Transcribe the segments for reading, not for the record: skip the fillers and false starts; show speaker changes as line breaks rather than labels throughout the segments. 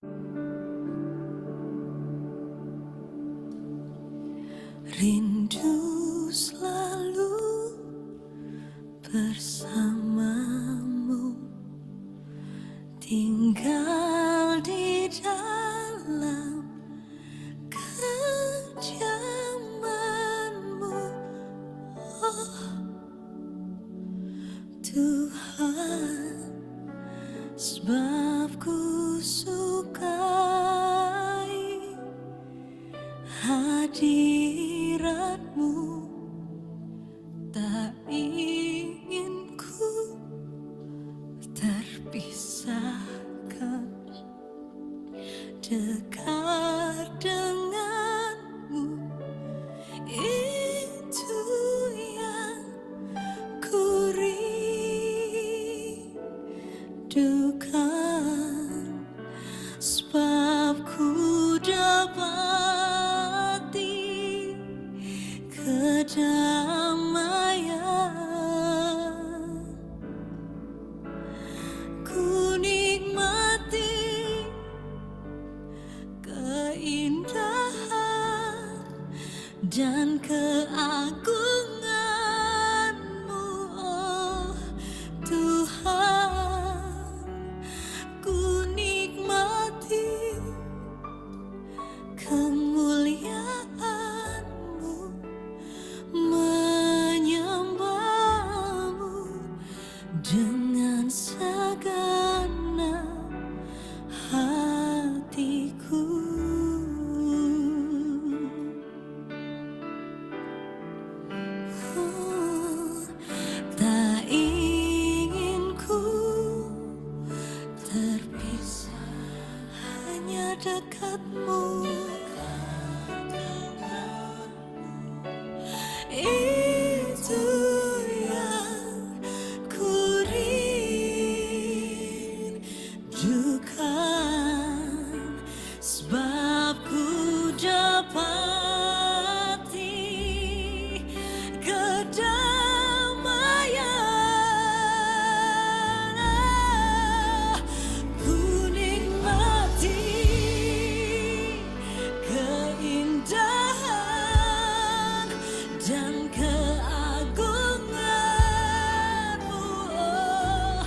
Rindu selalu bersamamu, tinggal di dalam kejamanmu, oh Tuhan, sebab ku sukai hadiratmu, tak ingin ku terpisahkan, dekat denganmu, itu yang ku rindukan, sebab ku dapati kedamaian, ku nikmati keindahan dan keagunganmu, oh Tuhan, ku nikmati kemuliaan-Mu, menyembah-Mu dengan segenap hatiku. Oh, tak ingin ku terpisah, hanya dekat-Mu. Itu yang ku rindukan, sebab ku dapati kedamaian, ku nikmati keindahan dan keagungan-Mu, oh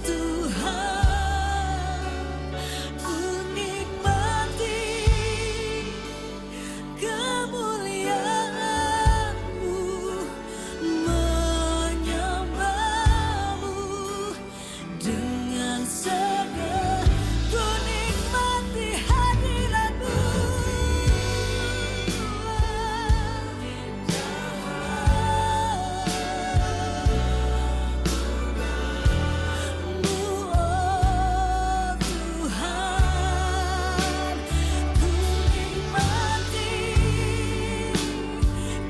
Tuhan, ku nikmati kemuliaan-Mu, menyembah-Mu dengan segenap, ku nikmati hadirat-Mu, oh Tuhan, ku nikmati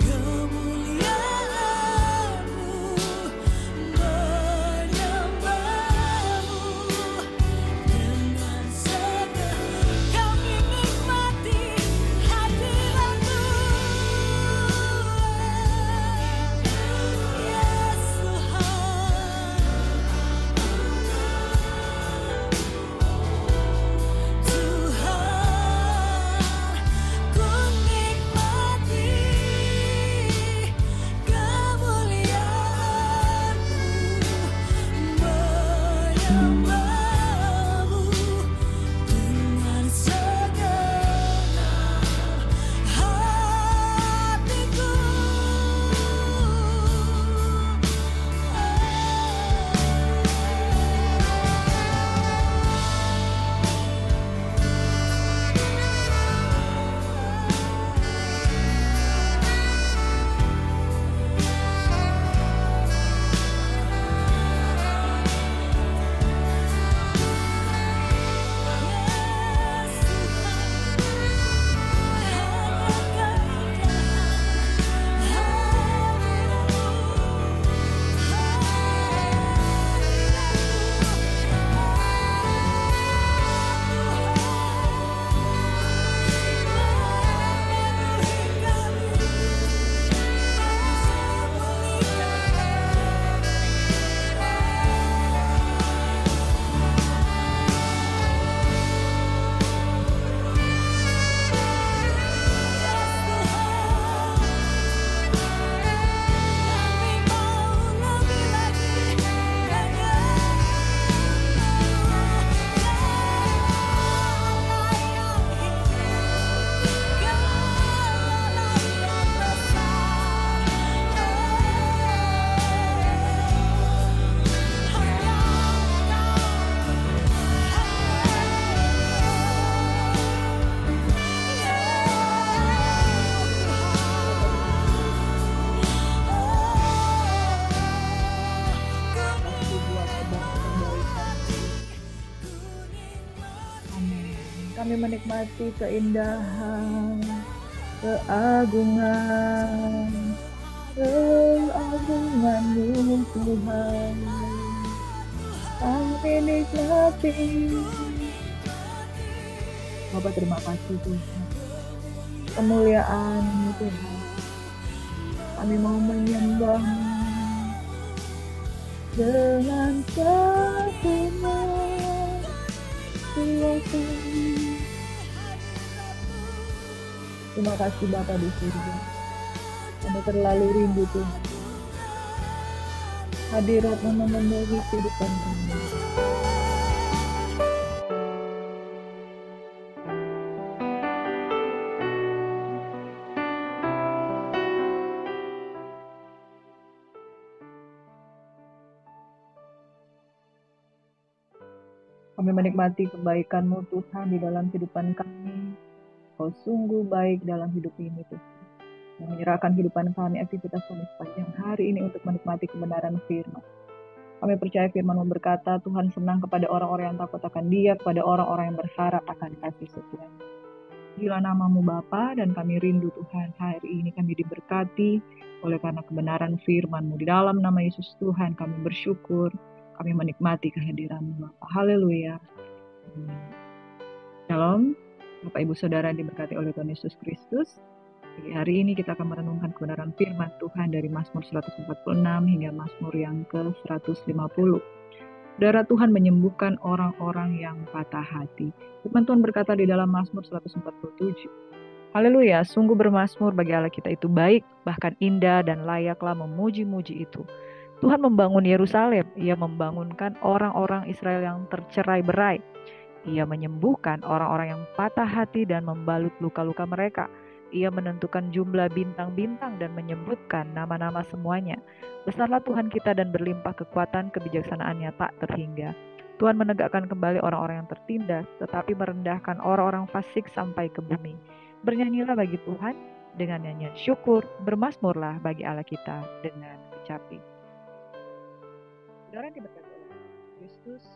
kemuliaan-Mu, menyembah-Mu dengan segenap, kami nikmati hadirat-Mu, yes Tuhan, Tuhan, ku nikmati kemuliaan-Mu, menyembah-Mu dengan segenap hatiku.
Kami menikmati keindahan, keagungan, keagungan-Mu Tuhan. Kami nikmati. Bapa, terima kasih Tuhan. Kemuliaan-Mu Tuhan. Kami mau menyembah-Mu dengan segenap jiwa. Terima kasih Bapa di surga. Kami terlalu rindu Tuhan. Hadirat-Mu memenuhi kehidupan kami. Kami menikmati kebaikan-Mu Tuhan di dalam kehidupan kami. Kau sungguh baik dalam hidup ini Tuhan. Menyerahkan kehidupan kami, aktivitas kami sepanjang hari ini untuk menikmati kebenaran firman. Kami percaya firman-Mu berkata, Tuhan senang kepada orang-orang yang takut akan Dia, kepada orang-orang yang berharap akan kasih setia. Pujilah nama-Mu Bapa, dan kami rindu Tuhan hari ini kami diberkati oleh karena kebenaran firman-Mu. Di dalam nama Yesus Tuhan kami bersyukur, kami menikmati kehadiran-Mu Bapa. Haleluya. Shalom, Bapak Ibu Saudara diberkati oleh Tuhan Yesus Kristus. Hari ini kita akan merenungkan kebenaran firman Tuhan dari Mazmur 146 hingga Mazmur yang ke-150. Saudara, Tuhan menyembuhkan orang-orang yang patah hati. Firman Tuhan berkata di dalam Mazmur 147. Haleluya, sungguh bermazmur bagi Allah kita itu baik, bahkan indah dan layaklah memuji-muji itu. Tuhan membangun Yerusalem, Ia membangunkan orang-orang Israel yang tercerai-berai. Ia menyembuhkan orang-orang yang patah hati dan membalut luka-luka mereka. Ia menentukan jumlah bintang-bintang dan menyebutkan nama-nama semuanya. Besarlah Tuhan kita dan berlimpah kekuatan, kebijaksanaannya tak terhingga. Tuhan menegakkan kembali orang-orang yang tertindas, tetapi merendahkan orang-orang fasik sampai ke bumi. Bernyanyilah bagi Tuhan dengan nyanyian syukur, bermazmurlah bagi Allah kita dengan kecapi. Saudara diberkati oleh Kristus,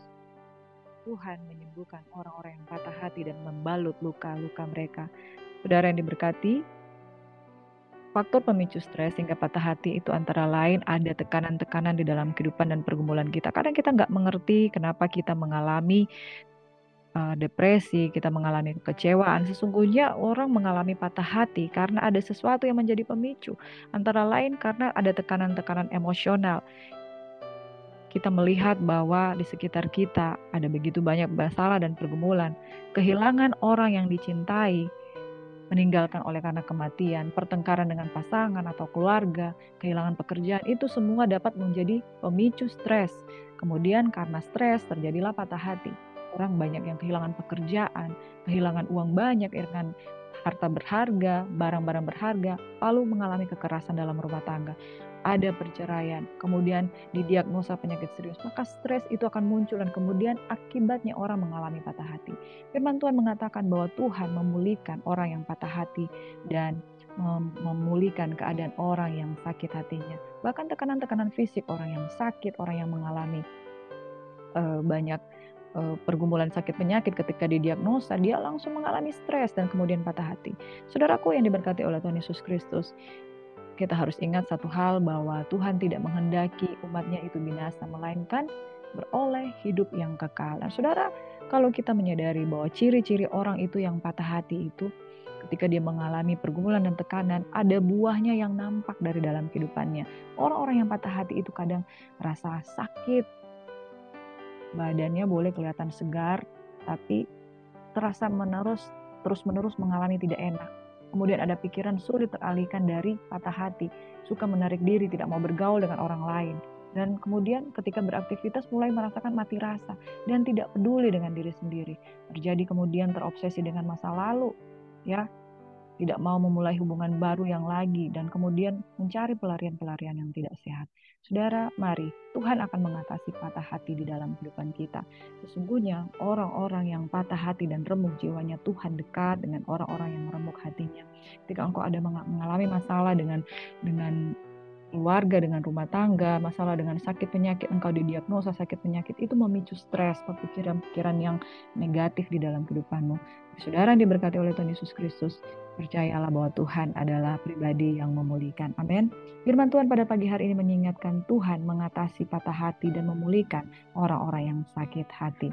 Tuhan menyembuhkan orang-orang yang patah hati dan membalut luka-luka mereka. Saudara yang diberkati, faktor pemicu stres hingga patah hati itu antara lain ada tekanan-tekanan di dalam kehidupan dan pergumulan kita. Kadang kita nggak mengerti kenapa kita mengalami depresi, kita mengalami kekecewaan. Sesungguhnya orang mengalami patah hati karena ada sesuatu yang menjadi pemicu. Antara lain karena ada tekanan-tekanan emosional. Kita melihat bahwa di sekitar kita ada begitu banyak masalah dan pergumulan. Kehilangan orang yang dicintai, meninggalkan oleh karena kematian, pertengkaran dengan pasangan atau keluarga, kehilangan pekerjaan, itu semua dapat menjadi pemicu stres. Kemudian karena stres terjadilah patah hati. Orang banyak yang kehilangan pekerjaan, kehilangan uang banyak, kehilangan harta berharga, barang-barang berharga, lalu mengalami kekerasan dalam rumah tangga. Ada perceraian, kemudian didiagnosa penyakit serius, maka stres itu akan muncul dan kemudian akibatnya orang mengalami patah hati. Firman Tuhan mengatakan bahwa Tuhan memulihkan orang yang patah hati dan memulihkan keadaan orang yang sakit hatinya. Bahkan tekanan-tekanan fisik, orang yang sakit, orang yang mengalami banyak pergumulan sakit penyakit, ketika didiagnosa dia langsung mengalami stres dan kemudian patah hati. Saudaraku yang diberkati oleh Tuhan Yesus Kristus, kita harus ingat satu hal, bahwa Tuhan tidak menghendaki umatnya itu binasa, melainkan beroleh hidup yang kekal. Nah, saudara, kalau kita menyadari bahwa ciri-ciri orang itu yang patah hati itu, ketika dia mengalami pergumulan dan tekanan, ada buahnya yang nampak dari dalam kehidupannya. Orang-orang yang patah hati itu kadang rasa sakit, badannya boleh kelihatan segar, tapi terasa terus-menerus mengalami tidak enak. Kemudian ada pikiran sulit teralihkan dari patah hati, suka menarik diri, tidak mau bergaul dengan orang lain. Dan kemudian ketika beraktivitas mulai merasakan mati rasa dan tidak peduli dengan diri sendiri. Terjadi kemudian terobsesi dengan masa lalu, ya, tidak mau memulai hubungan baru yang lagi, dan kemudian mencari pelarian-pelarian yang tidak sehat. Saudara, mari, Tuhan akan mengatasi patah hati di dalam kehidupan kita. Sesungguhnya orang-orang yang patah hati dan remuk jiwanya, Tuhan dekat dengan orang-orang yang remuk hatinya. Ketika engkau ada mengalami masalah dengan keluarga, dengan rumah tangga, masalah dengan sakit penyakit, engkau didiagnosa sakit penyakit, itu memicu stres, pikiran-pikiran yang negatif di dalam kehidupanmu. Saudara yang diberkati oleh Tuhan Yesus Kristus, percayalah bahwa Tuhan adalah pribadi yang memulihkan. Amin. Firman Tuhan pada pagi hari ini mengingatkan Tuhan mengatasi patah hati dan memulihkan orang-orang yang sakit hati.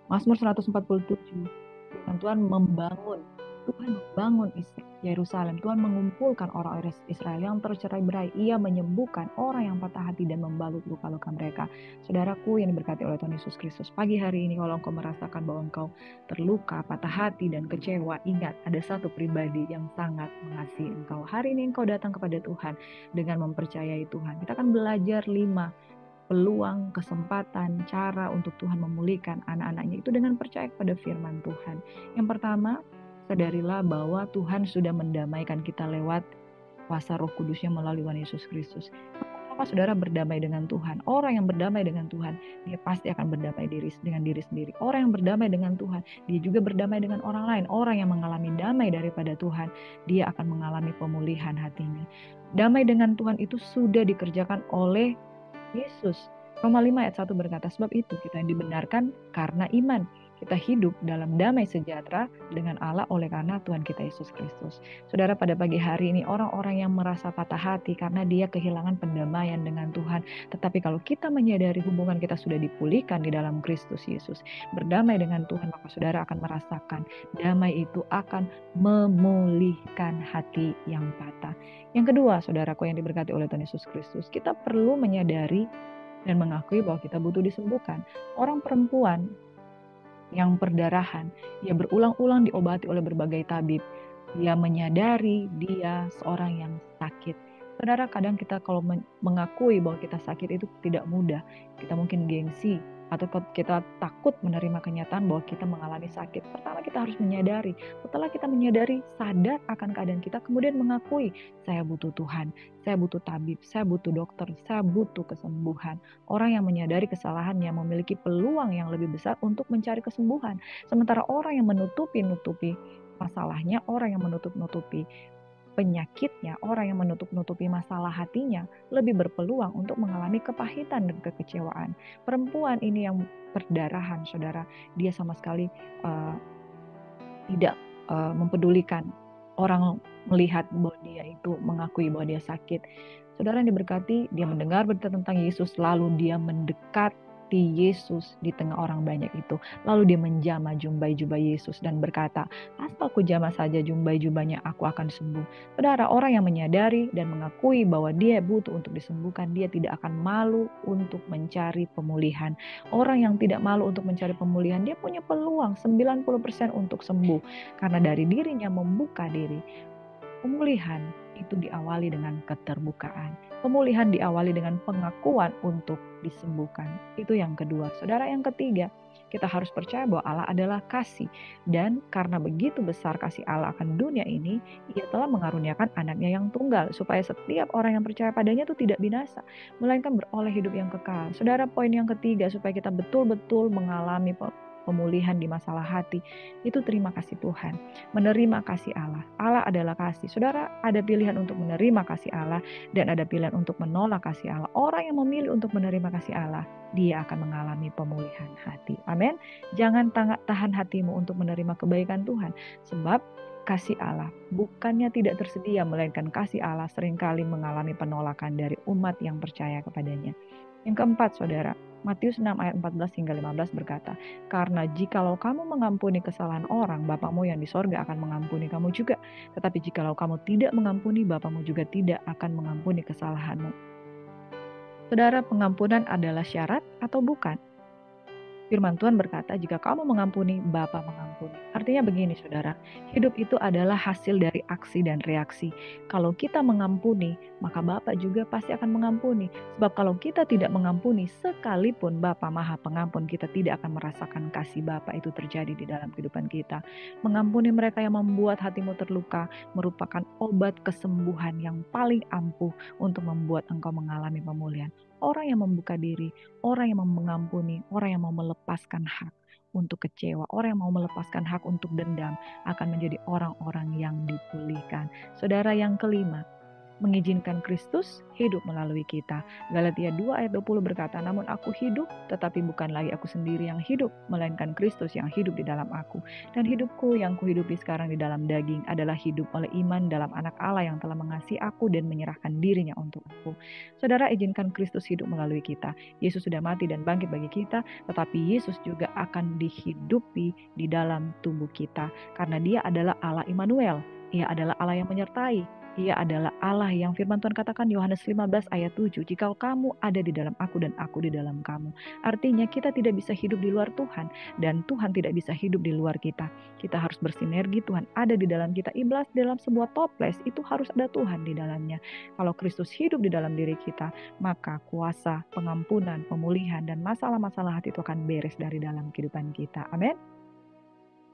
Mazmur 147, firman Tuhan membangun Yerusalem. Tuhan mengumpulkan orang Israel yang tercerai-berai. Ia menyembuhkan orang yang patah hati dan membalut luka-luka mereka. Saudaraku yang diberkati oleh Tuhan Yesus Kristus, pagi hari ini kalau engkau merasakan bahwa engkau terluka, patah hati dan kecewa, ingat ada satu pribadi yang sangat mengasihi engkau. Hari ini engkau datang kepada Tuhan dengan mempercayai Tuhan. Kita akan belajar 5 peluang, kesempatan, cara untuk Tuhan memulihkan anak-anaknya itu dengan percaya kepada firman Tuhan. Yang pertama, sadarilah bahwa Tuhan sudah mendamaikan kita lewat kuasa Roh Kudusnya melalui Tuhan Yesus Kristus. Maka saudara berdamai dengan Tuhan. Orang yang berdamai dengan Tuhan, dia pasti akan berdamai dengan diri sendiri. Orang yang berdamai dengan Tuhan, dia juga berdamai dengan orang lain. Orang yang mengalami damai daripada Tuhan, dia akan mengalami pemulihan hatinya. Damai dengan Tuhan itu sudah dikerjakan oleh Yesus. Roma 5 ayat 1 berkata, sebab itu kita yang dibenarkan karena iman. Kita hidup dalam damai sejahtera dengan Allah oleh karena Tuhan kita Yesus Kristus. Saudara, pada pagi hari ini orang-orang yang merasa patah hati karena dia kehilangan pendamaian dengan Tuhan. Tetapi kalau kita menyadari hubungan kita sudah dipulihkan di dalam Kristus Yesus, berdamai dengan Tuhan, maka saudara akan merasakan damai itu akan memulihkan hati yang patah. Yang kedua, saudaraku yang diberkati oleh Tuhan Yesus Kristus, kita perlu menyadari dan mengakui bahwa kita butuh disembuhkan. Orang perempuan yang perdarahan, ia berulang-ulang diobati oleh berbagai tabib. Dia menyadari dia seorang yang sakit. Saudara, kadang kita kalau mengakui bahwa kita sakit itu tidak mudah. Kita mungkin gengsi, atau kita takut menerima kenyataan bahwa kita mengalami sakit. Pertama kita harus menyadari. Setelah kita menyadari, sadar akan keadaan kita, kemudian mengakui, saya butuh Tuhan, saya butuh tabib, saya butuh dokter, saya butuh kesembuhan. Orang yang menyadari kesalahannya memiliki peluang yang lebih besar untuk mencari kesembuhan. Sementara orang yang menutupi masalahnya, orang yang menutup-nutupi penyakitnya, orang yang menutup-nutupi masalah hatinya lebih berpeluang untuk mengalami kepahitan dan kekecewaan. Perempuan ini yang perdarahan, saudara, dia sama sekali tidak mempedulikan orang melihat bahwa dia itu mengakui bahwa dia sakit. Saudara yang diberkati, dia mendengar berita tentang Yesus, lalu dia mendekati Yesus di tengah orang banyak itu. Lalu dia menjamah jubah Yesus dan berkata, asal ku jamah saja jubahnya, aku akan sembuh. Saudara, orang yang menyadari dan mengakui bahwa dia butuh untuk disembuhkan, dia tidak akan malu untuk mencari pemulihan. Orang yang tidak malu untuk mencari pemulihan, dia punya peluang 90% untuk sembuh. Karena dari dirinya membuka diri. Pemulihan itu diawali dengan keterbukaan. Pemulihan diawali dengan pengakuan untuk disembuhkan. Itu yang kedua. Saudara, yang ketiga, kita harus percaya bahwa Allah adalah kasih. Dan karena begitu besar kasih Allah akan dunia ini, ia telah mengaruniakan anaknya yang tunggal. Supaya setiap orang yang percaya padanya itu tidak binasa, melainkan beroleh hidup yang kekal. Saudara, poin yang ketiga, supaya kita betul-betul mengalami pemulihan di masalah hati, itu terima kasih Tuhan. Menerima kasih Allah. Allah adalah kasih. Saudara, ada pilihan untuk menerima kasih Allah dan ada pilihan untuk menolak kasih Allah. Orang yang memilih untuk menerima kasih Allah, dia akan mengalami pemulihan hati. Amin. Jangan tahan hatimu untuk menerima kebaikan Tuhan. Sebab kasih Allah bukannya tidak tersedia, melainkan kasih Allah seringkali mengalami penolakan dari umat yang percaya kepadanya. Yang keempat, saudara, Matius 6 ayat 14 hingga 15 berkata, karena jikalau kamu mengampuni kesalahan orang, Bapamu yang di sorga akan mengampuni kamu juga. Tetapi jikalau kamu tidak mengampuni, Bapamu juga tidak akan mengampuni kesalahanmu. Saudara, pengampunan adalah syarat atau bukan? Firman Tuhan berkata, jika kamu mengampuni, Bapa mengampuni. Artinya begini, saudara, hidup itu adalah hasil dari aksi dan reaksi. Kalau kita mengampuni, maka Bapa juga pasti akan mengampuni. Sebab kalau kita tidak mengampuni, sekalipun Bapa Maha Pengampun, kita tidak akan merasakan kasih Bapa itu terjadi di dalam kehidupan kita. Mengampuni mereka yang membuat hatimu terluka merupakan obat kesembuhan yang paling ampuh untuk membuat engkau mengalami pemulihan. Orang yang membuka diri, orang yang mau mengampuni, orang yang mau melepaskan hak, untuk kecewa, orang yang mau melepaskan hak untuk dendam akan menjadi orang-orang yang dipulihkan. Saudara, yang kelima, mengizinkan Kristus hidup melalui kita. Galatia 2 ayat 20 berkata, namun aku hidup, tetapi bukan lagi aku sendiri yang hidup, melainkan Kristus yang hidup di dalam aku. Dan hidupku yang kuhidupi sekarang di dalam daging adalah hidup oleh iman dalam anak Allah yang telah mengasihi aku dan menyerahkan dirinya untuk aku. Saudara, izinkan Kristus hidup melalui kita. Yesus sudah mati dan bangkit bagi kita, tetapi Yesus juga akan dihidupi di dalam tubuh kita. Karena dia adalah Allah Immanuel. Ia adalah Allah yang menyertai. Ia adalah Allah yang firman Tuhan katakan Yohanes 15 ayat 7, jika kamu ada di dalam aku dan aku di dalam kamu. Artinya kita tidak bisa hidup di luar Tuhan dan Tuhan tidak bisa hidup di luar kita. Kita harus bersinergi, Tuhan ada di dalam kita. Iblis dalam sebuah toples itu harus ada Tuhan di dalamnya. Kalau Kristus hidup di dalam diri kita, maka kuasa, pengampunan, pemulihan, dan masalah-masalah hati itu akan beres dari dalam kehidupan kita. Amin.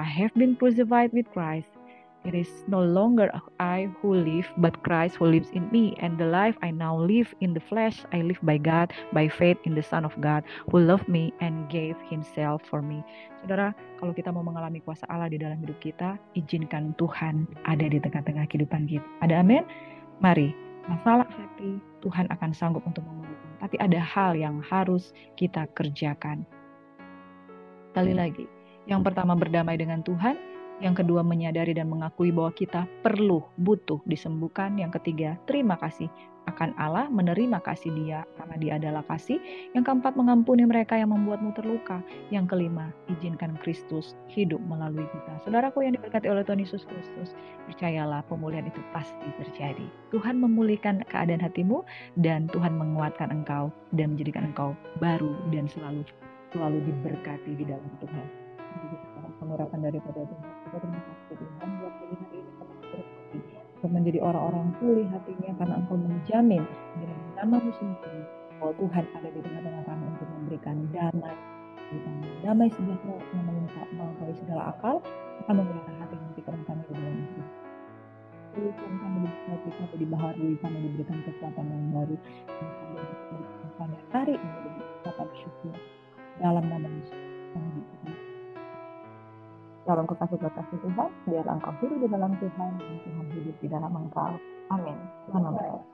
I have been crucified with Christ. It is no longer I who live, but Christ who lives in me. And the life I now live in the flesh, I live by God, by faith in the Son of God, who loved me and gave himself for me. Saudara, kalau kita mau mengalami kuasa Allah di dalam hidup kita, izinkan Tuhan ada di tengah-tengah kehidupan kita. Ada amin? Mari, masalah hati, Tuhan akan sanggup untuk memulihkan. Tapi ada hal yang harus kita kerjakan. Sekali lagi, yang pertama berdamai dengan Tuhan. Yang kedua, menyadari dan mengakui bahwa kita butuh disembuhkan. Yang ketiga, terima kasih akan Allah, menerima kasih Dia karena Dia adalah kasih. Yang keempat, mengampuni mereka yang membuatmu terluka. Yang kelima, izinkan Kristus hidup melalui kita. Saudaraku yang diberkati oleh Tuhan Yesus Kristus, percayalah pemulihan itu pasti terjadi. Tuhan memulihkan keadaan hatimu dan Tuhan menguatkan engkau dan menjadikan engkau baru dan selalu diberkati di dalam Tuhan. Pengharapan daripada Tuhan. Kita terima kasih Tuhan buat pagi hari ini kami berkati untuk menjadi orang-orang yang pulih hatinya karena Engkau menjamin dengan nama-Mu sendiri bahwa Tuhan ada di tengah-tengah kami untuk memberikan damai sejahtera yang melampaui segala akal akan memelihara hati dan pikiran kami di dalam Tuhan. Tuhan kami diberkati, kami dibaharui, kami diberikan kekuatan yang baru dan kami diberikan pada hari ini dengan ucapan syukur dalam nama Yesus. Dalam kekasih Tuhan, biarlah engkau hidup di dalam Tuhan dan Tuhan hidup di dalam engkau. Amin. Tuhan memberkati.